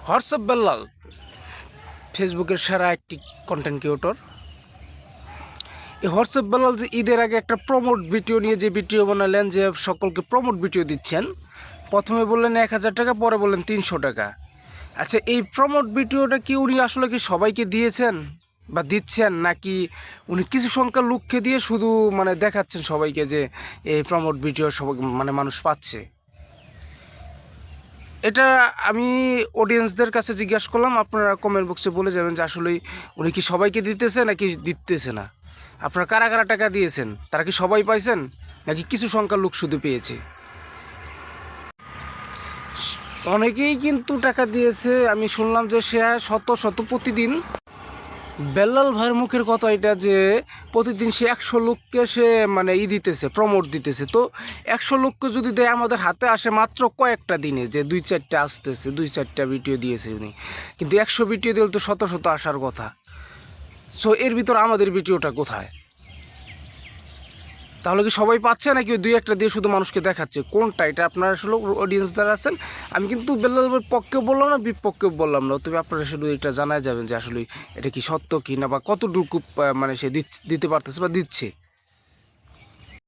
WhatsApp Bellal ফেসবুকের সেরা একটি কন্টেন্ট ক্রিয়েটর। এই হোয়াটসঅ্যাপ বেল্লাল যে ঈদের আগে একটা প্রমোট ভিডিও নিয়ে যে ভিডিও বানালেন, যে সকলকে প্রমোট ভিডিও দিচ্ছেন, প্রথমে বললেন 1000 টাকা, পরে বললেন 300 টাকা। আচ্ছা, এই প্রমোট ভিডিওটা কি উনি আসলে কি সবাইকে দিয়েছেন বা দিচ্ছেন, নাকি উনি কিছু সংখ্যার লোককে দিয়ে শুধু দেখাচ্ছেন সবাইকে যে এই প্রমোট ভিডিও সবাই মানুষ পাচ্ছে? এটা আমি অডিয়েন্সদের কাছে জিজ্ঞাসা করলাম, আপনারা কমেন্ট বক্সে বলে যাবেন যে আসলেই উনি কি সবাইকে দিতেছে নাকি দিতেছে না। আপনারা কারা কারা টাকা দিয়েছেন, তারা কি সবাই পাইছেন নাকি কিছু সংখ্যার লোক শুধু পেয়েছে? অনেকেই কিন্তু টাকা দিয়েছে। আমি শুনলাম যে সে শত শত প্রতিদিন, বেল্লাল ভাইয়ের মুখের কথা এটা, যে প্রতিদিন সে 100 লোককে সে দিতেছে, প্রমোট দিতেছে। তো 100 লোককে যদি দেয়, আমাদের হাতে আসে মাত্র কয়েকটা দিনে, যে 2-4টা আসতেছে, 2-4টা ভিডিও দিয়েছে উনি। কিন্তু 100 ভিডিও দিলে তো শত শত আসার কথা। সো এর ভিতর আমাদের ভিডিওটা কোথায়? তাহলে কি সবাই পাচ্ছে নাকি ওই 2-1টা দিয়ে শুধু মানুষকে দেখাচ্ছে? কোনটা এটা? আপনারা আসলে অডিয়েন্স দ্বারা আছেন। আমি কিন্তু বেল্লালের পক্ষেও বললাম না, বিপক্ষেও বললাম না। তবে আপনারা শুধু এটা জানাই যাবেন যে আসলে এটা কি সত্য কি না, বা কতটুকু সে দিতে পারতেছে বা দিচ্ছে।